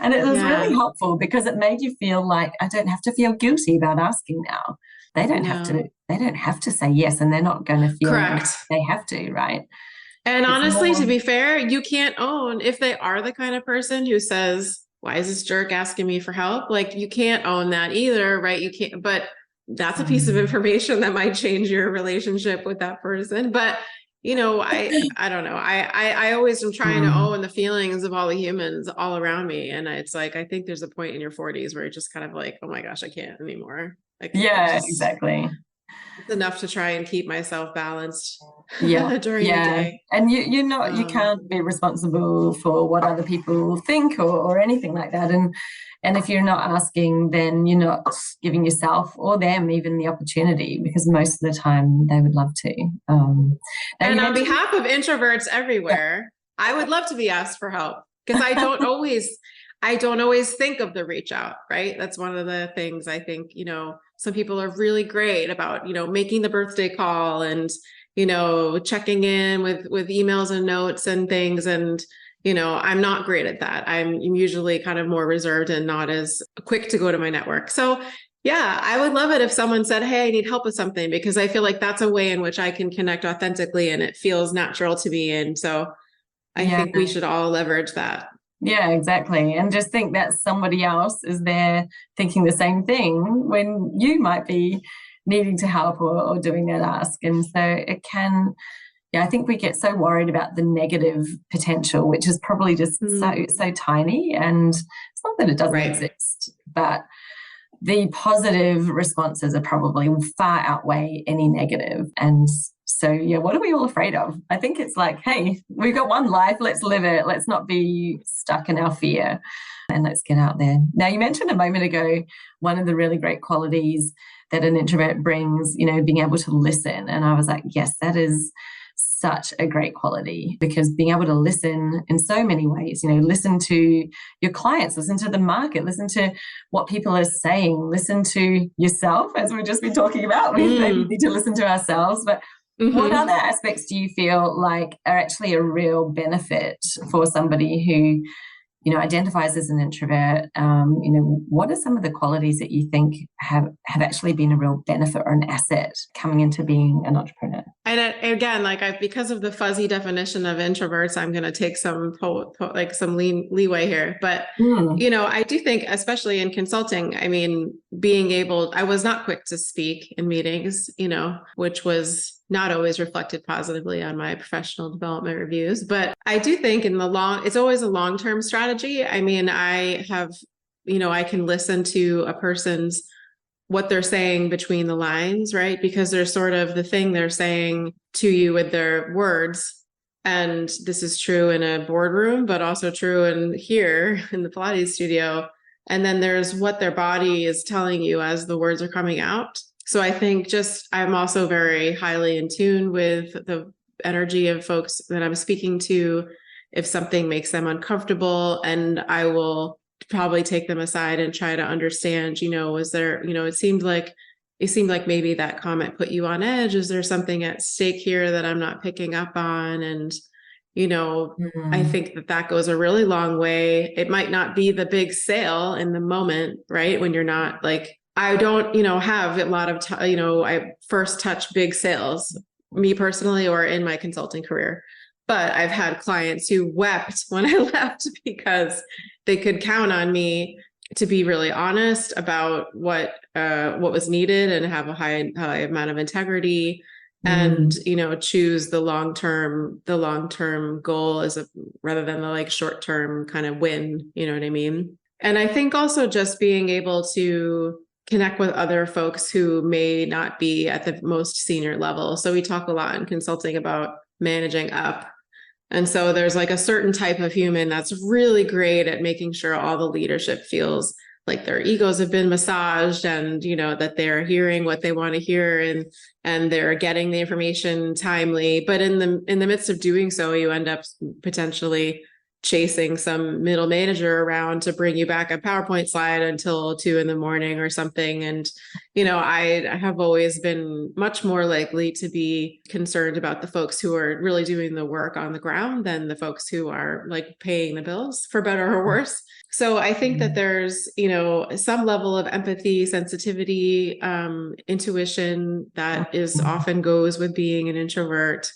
And it was really helpful because it made you feel like I don't have to feel guilty about asking now. They don't have to say yes, and they're not going to feel like they have to, right? And honestly, to be fair, you can't own if they are the kind of person who says, "Why is this jerk asking me for help?" Like, you can't own that either, right? You can't, but that's a piece of information that might change your relationship with that person. But I don't know. I always am trying to own the feelings of all the humans all around me. And it's like, I think there's a point in your 40s where you're just kind of like, "Oh my gosh, I can't anymore." Exactly. It's enough to try and keep myself balanced during the day. And you can't be responsible for what other people think or anything like that. And if you're not asking, then you're not giving yourself or them even the opportunity, because most of the time they would love to. And on behalf of introverts everywhere, I would love to be asked for help, because I don't always think of the reach out, right? That's one of the things I think, some people are really great about, making the birthday call and, checking in with emails and notes and things. And, I'm not great at that. I'm usually kind of more reserved and not as quick to go to my network. So yeah, I would love it if someone said, "Hey, I need help with something," because I feel like that's a way in which I can connect authentically and it feels natural to me. And so I think we should all leverage that. Yeah, exactly. And just think that somebody else is there thinking the same thing when you might be needing to help or doing that ask. And so it can, I think we get so worried about the negative potential, which is probably just so tiny. And it's not that it doesn't exist, but the positive responses are probably far outweigh any negative. And so, what are we all afraid of? I think it's like, hey, we've got one life, let's live it. Let's not be stuck in our fear and let's get out there. Now, you mentioned a moment ago, one of the really great qualities that an introvert brings, being able to listen. And I was like, yes, that is such a great quality, because being able to listen in so many ways, listen to your clients, listen to the market, listen to what people are saying, listen to yourself, as we've just been talking about. We maybe need to listen to ourselves, but what other aspects do you feel like are actually a real benefit for somebody who, identifies as an introvert? What are some of the qualities that you think have actually been a real benefit or an asset coming into being an entrepreneur? And again, because of the fuzzy definition of introverts, I'm going to take some leeway here. But, I do think, especially in consulting, I was not quick to speak in meetings, which was not always reflected positively on my professional development reviews. But I do think it's always a long-term strategy. I can listen to a person's what they're saying between the lines, right? Because there's sort of the thing they're saying to you with their words. And this is true in a boardroom, but also true in here in the Pilates studio. And then there's what their body is telling you as the words are coming out. So I think I'm also very highly in tune with the energy of folks that I'm speaking to. If something makes them uncomfortable, and I will probably take them aside and try to understand, was there, it seemed like maybe that comment put you on edge. Is there something at stake here that I'm not picking up on? And, I think that goes a really long way. It might not be the big sale in the moment, right? When you're not like, I don't, have a lot of, I first touch big sales, me personally, or in my consulting career. But I've had clients who wept when I left because they could count on me to be really honest about what was needed and have a high amount of integrity, and choose the long-term goal rather than the like short-term kind of win, you know what I mean? And I think also just being able to connect with other folks who may not be at the most senior level. So we talk a lot in consulting about managing up. And so there's like a certain type of human that's really great at making sure all the leadership feels like their egos have been massaged, and, that they're hearing what they want to hear, and they're getting the information timely. But in the midst of doing so, you end up potentially chasing some middle manager around to bring you back a PowerPoint slide until 2 a.m. or something. And, I have always been much more likely to be concerned about the folks who are really doing the work on the ground than the folks who are like paying the bills, for better or worse. So I think that there's, some level of empathy, sensitivity, intuition that is often goes with being an introvert.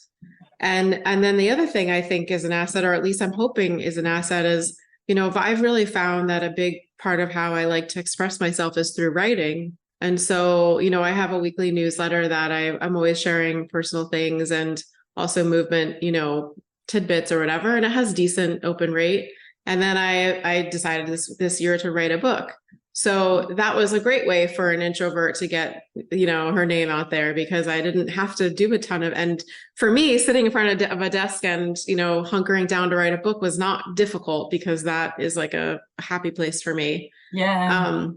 And then the other thing I think is an asset, or at least I'm hoping is an asset, is, if I've really found that a big part of how I like to express myself is through writing. And so, I have a weekly newsletter that I'm always sharing personal things and also movement, tidbits or whatever, and it has decent open rate. And then I decided this year to write a book. So that was a great way for an introvert to get, her name out there, because I didn't have to do a ton of, and for me, sitting in front of a desk and, hunkering down to write a book was not difficult, because that is like a happy place for me. Yeah.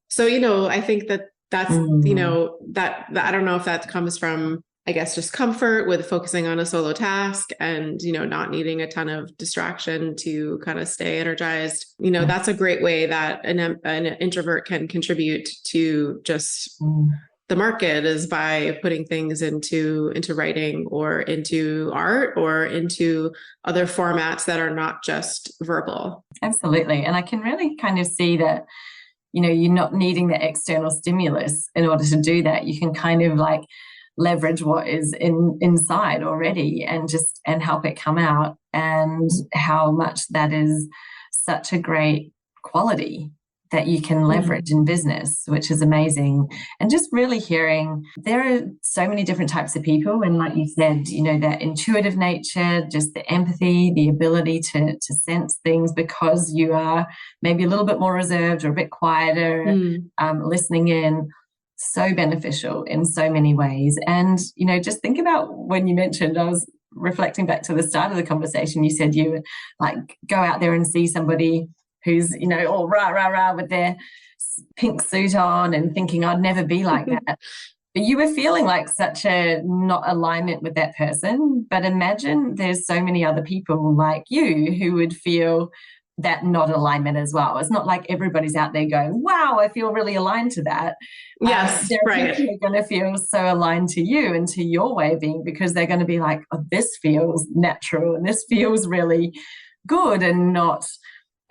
So, I think that's, that I don't know if that comes from, I guess, just comfort with focusing on a solo task and, not needing a ton of distraction to kind of stay energized. That's a great way that an introvert can contribute to just the market, is by putting things into writing or into art or into other formats that are not just verbal. Absolutely. And I can really kind of see that, you're not needing the external stimulus in order to do that. You can kind of like leverage what is inside already and help it come out, and how much that is such a great quality that you can leverage in business, which is amazing. And just really hearing there are so many different types of people, and like you said, that intuitive nature, just the empathy, the ability to sense things because you are maybe a little bit more reserved or a bit quieter, listening in. So beneficial in so many ways. And, just think about when you mentioned, I was reflecting back to the start of the conversation, you said you would like go out there and see somebody who's, all rah with their pink suit on and thinking I'd never be like that. But you were feeling like such a not alignment with that person. But imagine there's so many other people like you who would feel that not alignment as well. It's not like everybody's out there going, wow, I feel really aligned to that. Yes, there are right. people who are going to feel so aligned to you and to your way of being, because they're going to be like, oh, this feels natural and this feels really good and not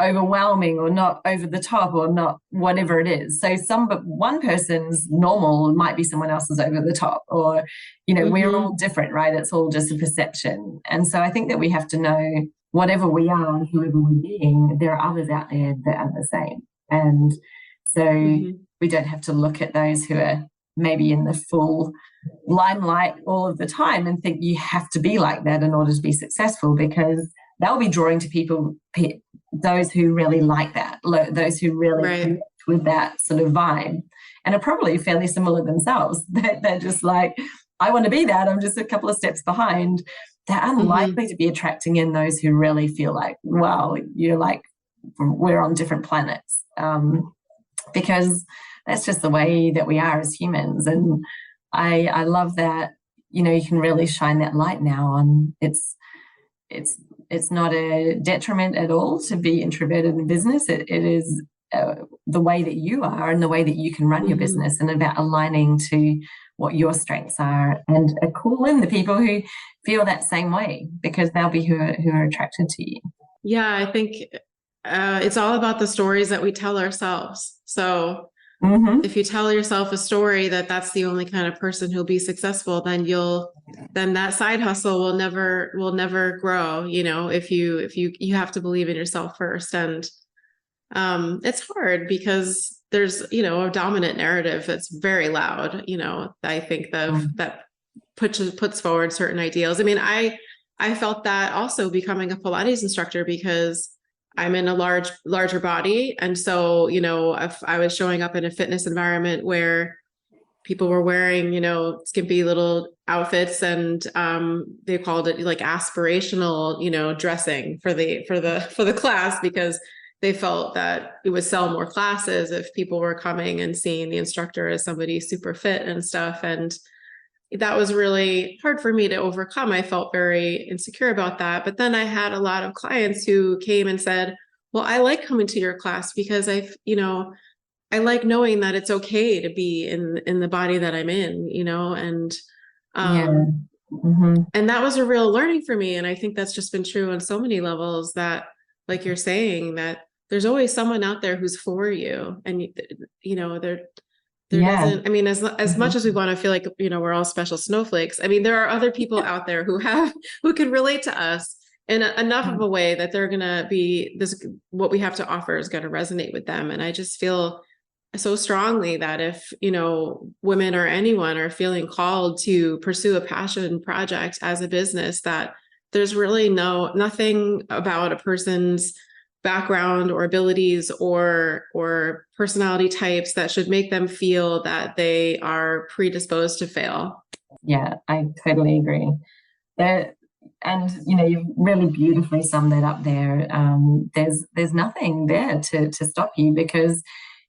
overwhelming or not over the top or not whatever it is. So one person's normal might be someone else's over the top, or, we're all different, right? It's all just a perception. And so I think that we have to know, whatever we are, whoever we're being, there are others out there that are the same. And so we don't have to look at those who are maybe in the full limelight all of the time and think you have to be like that in order to be successful, because they'll be drawing to people, those who really like that, those who really connect with that sort of vibe, and are probably fairly similar themselves. They're just like, I want to be that, I'm just a couple of steps behind. They're unlikely to be attracting in those who really feel like, wow, you're like, we're on different planets, because that's just the way that we are as humans. And I love that, you can really shine that light now on. It's not a detriment at all to be introverted in business. It is the way that you are and the way that you can run your business, and about aligning to what your strengths are, and call in the people who feel that same way, because they'll be who are attracted to you. Yeah, I think it's all about the stories that we tell ourselves. So if you tell yourself a story that's the only kind of person who'll be successful, then that side hustle will never grow. If you have to believe in yourself first. And It's hard because there's, a dominant narrative that's very loud, I think that puts forward certain ideals. I mean, I felt that also becoming a Pilates instructor because I'm in a larger body. And so, if I was showing up in a fitness environment where people were wearing, skimpy little outfits and they called it like aspirational, dressing for the class because they felt that it would sell more classes if people were coming and seeing the instructor as somebody super fit and stuff. And that was really hard for me to overcome. I felt very insecure about that. But then I had a lot of clients who came and said, well, I like coming to your class because I like knowing that it's okay to be in the body that I'm in, and and that was a real learning for me. And I think that's just been true on so many levels that, like you're saying, that there's always someone out there who's for you. And, there doesn't, I mean, as much as we want to feel like, we're all special snowflakes. I mean, there are other people out there who can relate to us in enough of a way that they're going to be what we have to offer is going to resonate with them. And I just feel so strongly that if, women or anyone are feeling called to pursue a passion project as a business, that there's really nothing about a person's background or abilities or personality types that should make them feel that they are predisposed to fail. Yeah, I totally agree. And you've really beautifully summed that up there. There's nothing there to stop you, because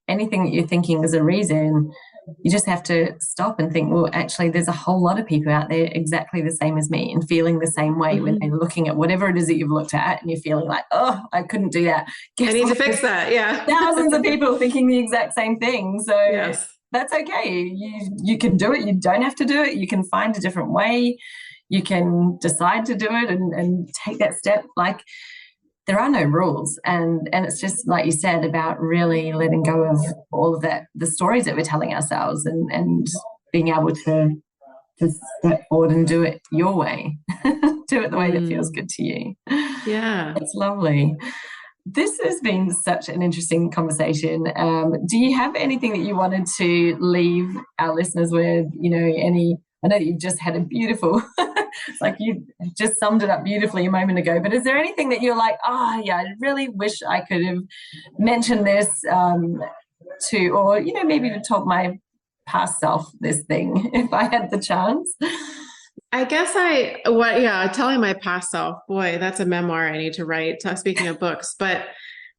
anything that you're thinking is a reason, you just have to stop and think, well, actually, there's a whole lot of people out there exactly the same as me and feeling the same way when they're looking at whatever it is that you've looked at and you're feeling like, oh, I couldn't do that. I need to fix that. Yeah. Thousands of people thinking the exact same thing. So yes. That's okay. You can do it. You don't have to do it. You can find a different way. You can decide to do it and take that step. Like, there are no rules. And it's just, like you said, about really letting go of all of that, the stories that we're telling ourselves and being able to step forward and do it your way. Do it the way that feels good to you. Yeah. It's lovely. This has been such an interesting conversation. Do you have anything that you wanted to leave our listeners with? I know that you've just had a beautiful, like you just summed it up beautifully a moment ago, but is there anything that you're like, I really wish I could have mentioned this or maybe to talk my past self this thing if I had the chance? I guess telling my past self, boy, that's a memoir I need to write, speaking of books. But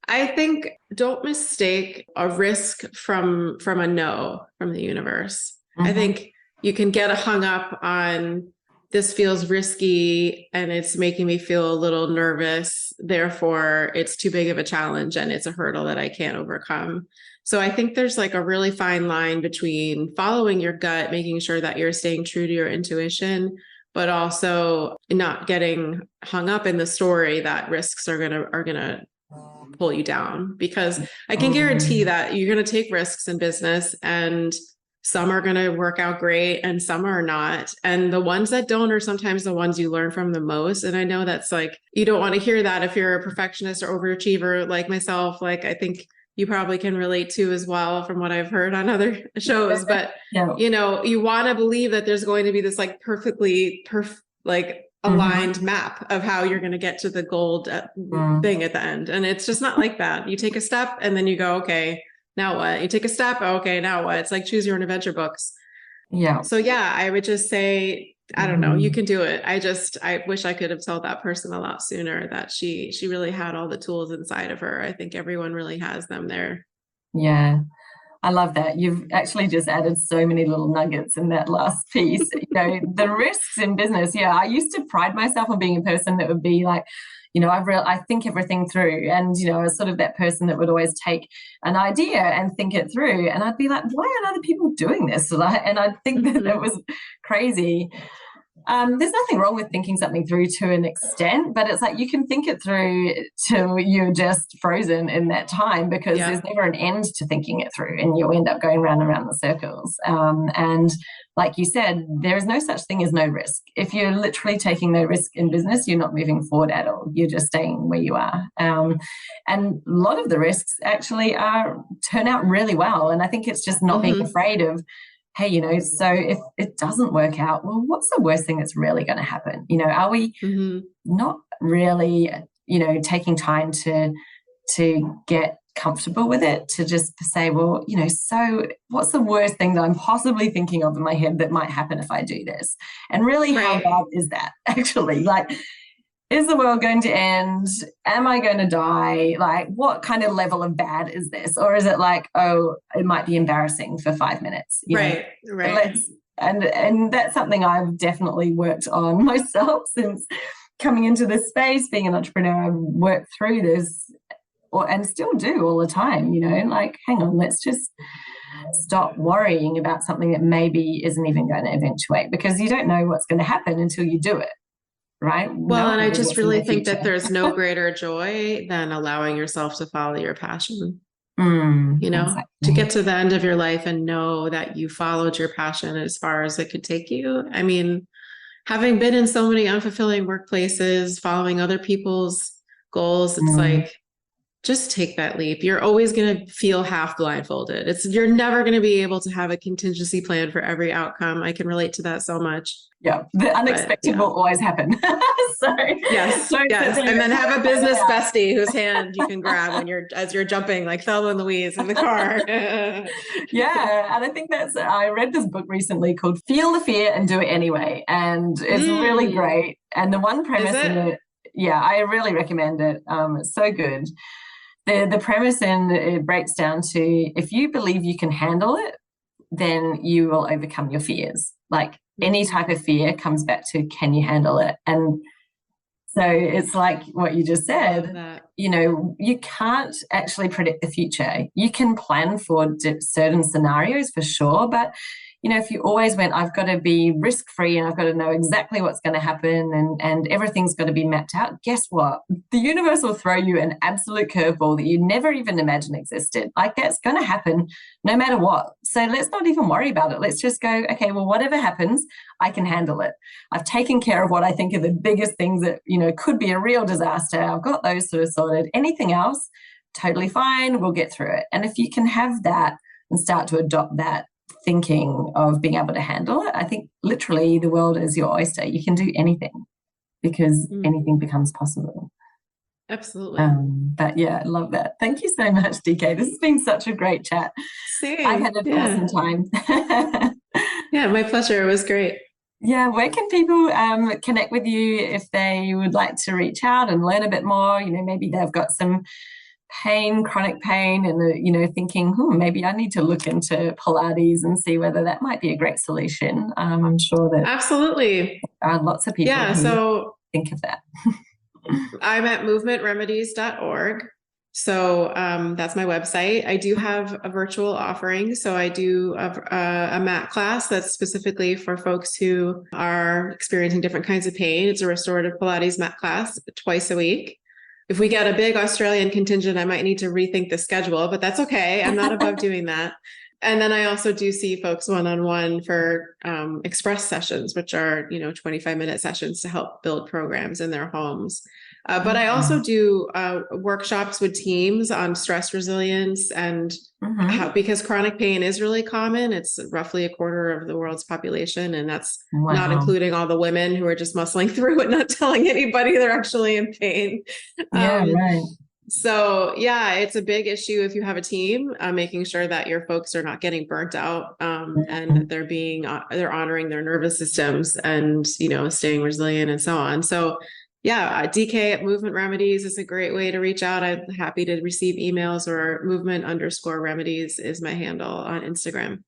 I think don't mistake a risk from a no from the universe. I think you can get hung up on this feels risky and it's making me feel a little nervous. Therefore, it's too big of a challenge and it's a hurdle that I can't overcome. So I think there's like a really fine line between following your gut, making sure that you're staying true to your intuition, but also not getting hung up in the story that risks are gonna pull you down. Because I can guarantee that you're gonna take risks in business, and some are going to work out great and some are not. And the ones that don't are sometimes the ones you learn from the most. And I know that's like, you don't want to hear that if you're a perfectionist or overachiever like myself. Like, I think you probably can relate to as well from what I've heard on other shows. But, you want to believe that there's going to be this like perfectly aligned map of how you're going to get to the gold thing at the end. And it's just not like that. You take a step and then you go, okay, now what? You take a step. Okay, now what? It's like choose your own adventure books. Yeah. So I would just say, I don't know, you can do it. I wish I could have told that person a lot sooner that she really had all the tools inside of her. I think everyone really has them there. Yeah. I love that. You've actually just added so many little nuggets in that last piece. The risks in business. Yeah. I used to pride myself on being a person that would be like, I think everything through. And, I was sort of that person that would always take an idea and think it through. And I'd be like, why aren't other people doing this? And I'd think that was crazy. There's nothing wrong with thinking something through to an extent, but it's like you can think it through till you're just frozen in that time, because there's never an end to thinking it through, and you end up going round and round in circles. And like you said, there is no such thing as no risk. If you're literally taking no risk in business, you're not moving forward at all. You're just staying where you are. And a lot of the risks actually turn out really well. And I think it's just not being afraid of, hey, you know, so if it doesn't work out, well, what's the worst thing that's really going to happen? You know, are we not really, you know, taking time to get comfortable with it, to just say, well, you know, so what's the worst thing that I'm possibly thinking of in my head that might happen if I do this? And really, how bad is that actually? Like, is the world going to end? Am I going to die? Like, what kind of level of bad is this? Or is it like, oh, it might be embarrassing for 5 minutes? You know? And that's something I've definitely worked on myself since coming into this space, being an entrepreneur. I've worked through this and still do all the time, you know, like, hang on, let's just stop worrying about something that maybe isn't even going to eventuate, because you don't know what's going to happen until you do it. Right. Well, and I just really think that there's no greater joy than allowing yourself to follow your passion. You know, to get to the end of your life and know that you followed your passion as far as it could take you. I mean, having been in so many unfulfilling workplaces, following other people's goals, it's like, just take that leap. You're always going to feel half blindfolded. You're never going to be able to have a contingency plan for every outcome. I can relate to that so much. Yeah, the unexpected will always happen. Yes. And then have a business bestie whose hand you can grab when as you're jumping like Thelma and Louise in the car. Yeah, and I think I read this book recently called Feel the Fear and Do It Anyway, and it's really great. And the one premise in it, I really recommend it. It's so good. The premise in it breaks down to, if you believe you can handle it, then you will overcome your fears. Like, any type of fear comes back to, can you handle it? And so it's like what you just said, you know, you can't actually predict the future. You can plan for certain scenarios for sure, but you know, if you always went, I've got to be risk-free and I've got to know exactly what's going to happen and everything's got to be mapped out, guess what? The universe will throw you an absolute curveball that you never even imagined existed. Like, that's going to happen no matter what. So let's not even worry about it. Let's just go, okay, well, whatever happens, I can handle it. I've taken care of what I think are the biggest things that, you know, could be a real disaster. I've got those sort of sorted. Anything else, totally fine. We'll get through it. And if you can have that and start to adopt that thinking of being able to handle it, I think literally the world is your oyster. You can do anything, because anything becomes possible. Absolutely. But yeah, I love that. Thank you so much, DK. This has been such a great chat. Same. I've had an awesome time. Yeah, my pleasure. It was great. Yeah, where can people connect with you if they would like to reach out and learn a bit more? You know, maybe they've got some chronic pain, and you know, thinking, maybe I need to look into Pilates and see whether that might be a great solution. I'm sure that absolutely lots of people who think of that. I'm at movementremedies.org. So that's my website. I do have a virtual offering. So I do a mat class that's specifically for folks who are experiencing different kinds of pain. It's a restorative Pilates mat class twice a week. If we get a big Australian contingent, I might need to rethink the schedule, but that's okay. I'm not above doing that. And then I also do see folks one-on-one for express sessions, which are, 25-minute sessions to help build programs in their homes. But I also do workshops with teams on stress resilience and because chronic pain is really common. It's roughly a quarter of the world's population. And that's not including all the women who are just muscling through it, not telling anybody they're actually in pain. Yeah, right. So yeah, it's a big issue if you have a team, making sure that your folks are not getting burnt out and that they're honoring their nervous systems and, staying resilient and so on. So yeah, DK at Movement Remedies is a great way to reach out. I'm happy to receive emails, or movement_remedies is my handle on Instagram.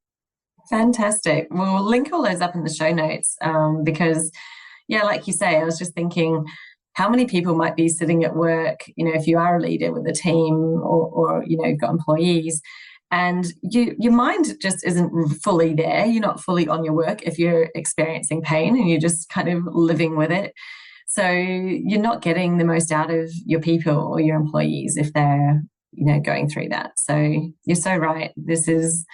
Fantastic. We'll link all those up in the show notes because, yeah, like you say, I was just thinking, how many people might be sitting at work, if you are a leader with a team or you've got employees, And your mind just isn't fully there. You're not fully on your work if you're experiencing pain and you're just kind of living with it. So you're not getting the most out of your people or your employees if they're, going through that. So you're so right. This is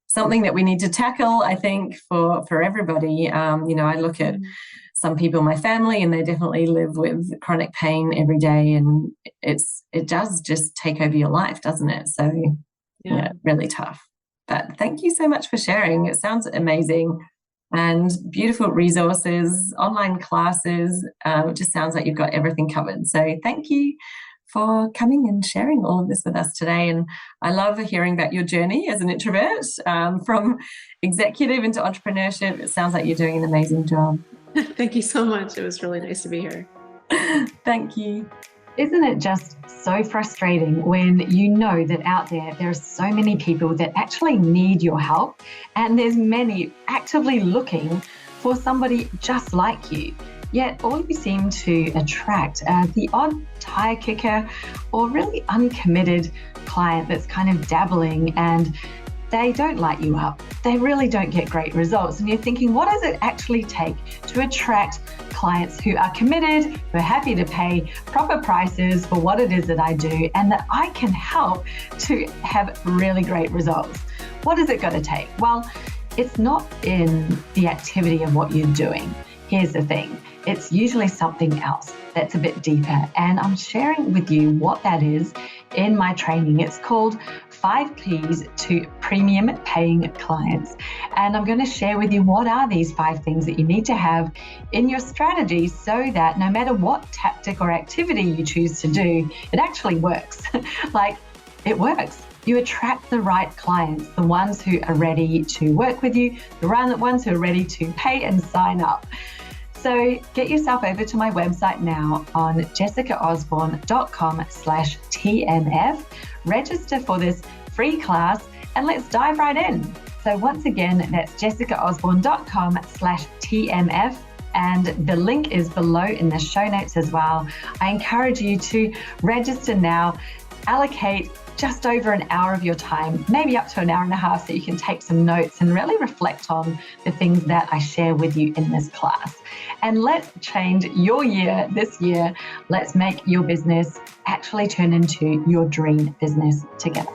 something that we need to tackle, I think, for everybody. I look at some people in my family and they definitely live with chronic pain every day, and it does just take over your life, doesn't it? So yeah, really tough. But thank you so much for sharing. It sounds amazing. And beautiful resources, online classes. It just sounds like you've got everything covered. So thank you for coming and sharing all of this with us today. And I love hearing about your journey as an introvert, from executive into entrepreneurship. It sounds like you're doing an amazing job. Thank you so much. It was really nice to be here. Thank you. Isn't it just so frustrating when you know that out there are so many people that actually need your help, and there's many actively looking for somebody just like you, yet all you seem to attract are the odd tire kicker or really uncommitted client that's kind of dabbling, and they don't light you up. They really don't get great results. And you're thinking, what does it actually take to attract clients who are committed, who are happy to pay proper prices for what it is that I do, and that I can help to have really great results? What is it going to take? Well, it's not in the activity of what you're doing. Here's the thing. It's usually something else that's a bit deeper. And I'm sharing with you what that is in my training. It's called 5 Keys to Premium Paying Clients. And I'm going to share with you what are these 5 things that you need to have in your strategy so that no matter what tactic or activity you choose to do, it actually works. Like, it works. You attract the right clients, the ones who are ready to work with you, the ones who are ready to pay and sign up. So get yourself over to my website now on jessicaosborne.com/TMF, register for this free class, and let's dive right in. So once again, that's jessicaosborne.com/TMF. And the link is below in the show notes as well. I encourage you to register now, allocate just over an hour of your time, maybe up to an hour and a half, so you can take some notes and really reflect on the things that I share with you in this class. And let's change your year this year. Let's make your business actually turn into your dream business together.